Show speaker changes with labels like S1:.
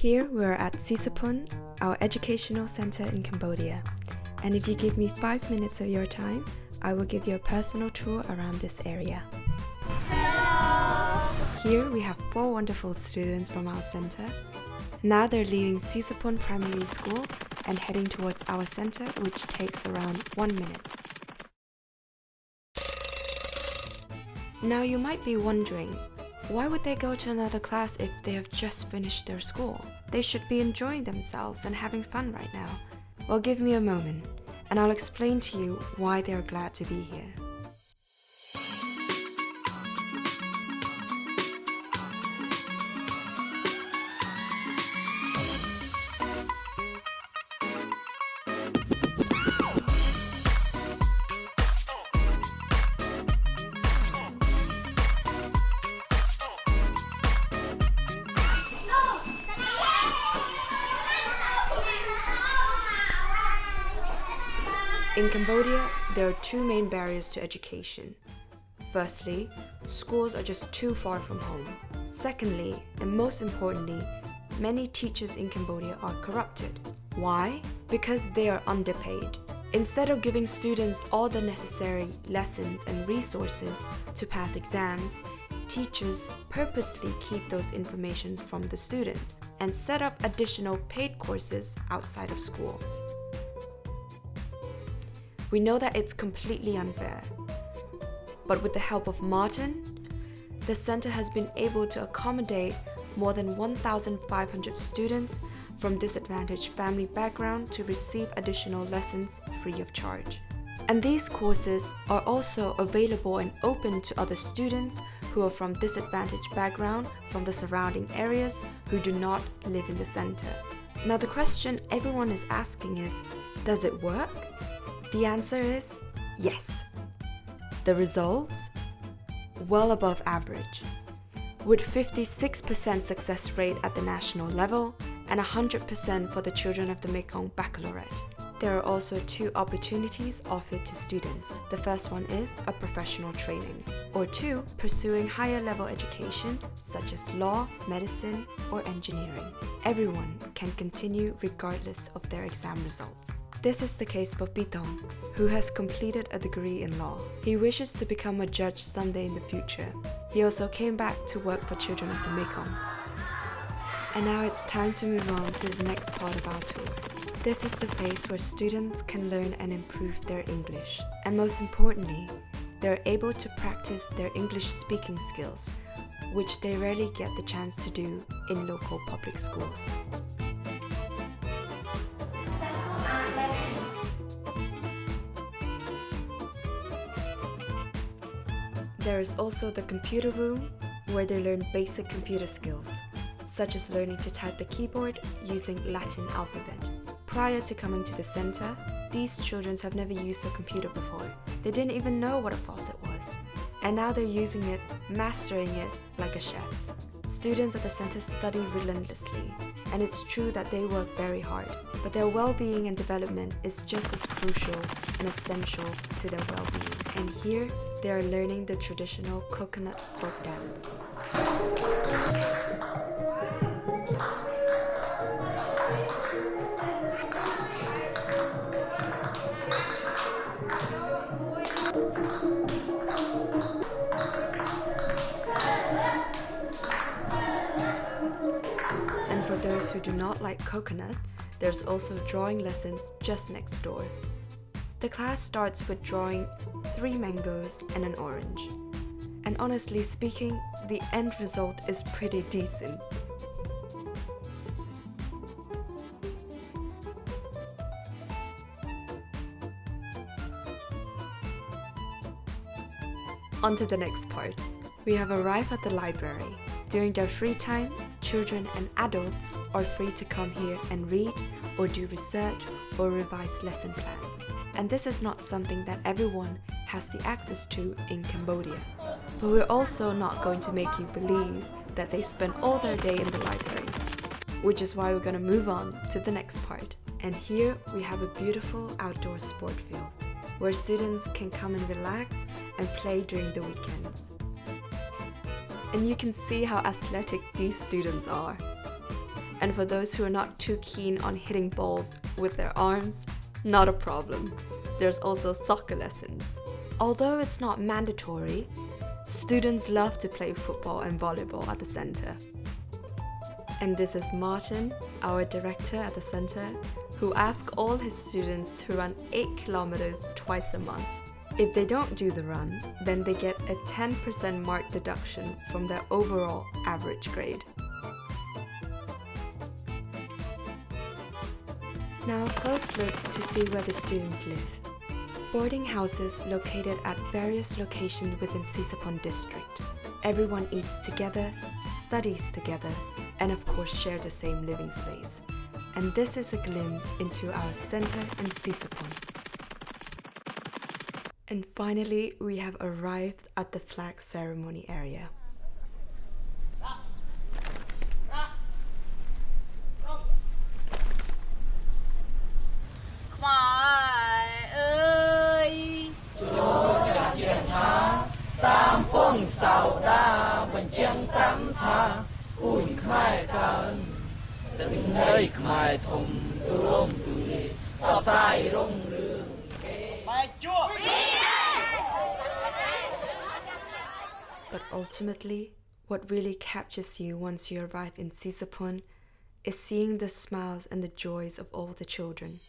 S1: Here we're at Sisophon, our educational center in Cambodia. And if you give me 5 minutes of your time, I will give you a personal tour around this area. Here we have 4 wonderful students from our center. Now they're leaving Sisophon Primary School and heading towards our center, which takes around 1 minute. Now you might be wondering, why would they go to another class if they have just finished their school? They should be enjoying themselves and having fun right now. Well, give me a moment, and I'll explain to you why they're glad to be here. In Cambodia, there are 2 main barriers to education. Firstly, schools are just too far from home. Secondly, and most importantly, many teachers in Cambodia are corrupted. Why? Because they are underpaid. Instead of giving students all the necessary lessons and resources to pass exams, teachers purposely keep those information from the student and set up additional paid courses outside of school. We know that it's completely unfair, but with the help of Martin, the center has been able to accommodate more than 1,500 students from disadvantaged family background to receive additional lessons free of charge. And these courses are also available and open to other students who are from disadvantaged background from the surrounding areas who do not live in the center. Now the question everyone is asking is, does it work? The answer is yes. The results? Well above average, with 56% success rate at the national level and 100% for the children of the Mekong baccalaureate. There are also 2 opportunities offered to students. The first one is a professional training, or 2, pursuing higher level education such as law, medicine, or engineering. Everyone can continue regardless of their exam results. This is the case for Pitong, who has completed a degree in law. He wishes to become a judge someday in the future. He also came back to work for children of the Mekong. And now it's time to move on to the next part of our tour. This is the place where students can learn and improve their English. And most importantly, they're able to practice their English speaking skills, which they rarely get the chance to do in local public schools. There is also the computer room, where they learn basic computer skills, such as learning to type the keyboard using Latin alphabet. Prior to coming to the center, these children have never used a computer before. They didn't even know what a faucet was. And now they're using it, mastering it like a chef's. Students at the center study relentlessly, and it's true that they work very hard, but their well-being and development is just as crucial and essential to their well-being. And here, they are learning the traditional coconut folk dance. And for those who do not like coconuts, there's also drawing lessons just next door. The class starts with drawing 3 mangoes and an orange. And honestly speaking, the end result is pretty decent. On to the next part. We have arrived at the library. During their free time, children and adults are free to come here and read or do research or revise lesson plans. And this is not something that everyone has the access to in Cambodia. But we're also not going to make you believe that they spend all their day in the library, which is why we're going to move on to the next part. And here we have a beautiful outdoor sport field, where students can come and relax and play during the weekends. And you can see how athletic these students are. And for those who are not too keen on hitting balls with their arms, not a problem. There's also soccer lessons. Although it's not mandatory, students love to play football and volleyball at the center. And this is Martin, our director at the center, who asks all his students to run 8 kilometers twice a month. If they don't do the run, then they get a 10% mark deduction from their overall average grade. Now a close look to see where the students live. Boarding houses located at various locations within Sisophon district. Everyone eats together, studies together, and of course share the same living space. And this is a glimpse into our center in Sisophon. And finally, we have arrived at the flag ceremony area. But ultimately, what really captures you once you arrive in Sisophon is seeing the smiles and the joys of all the children.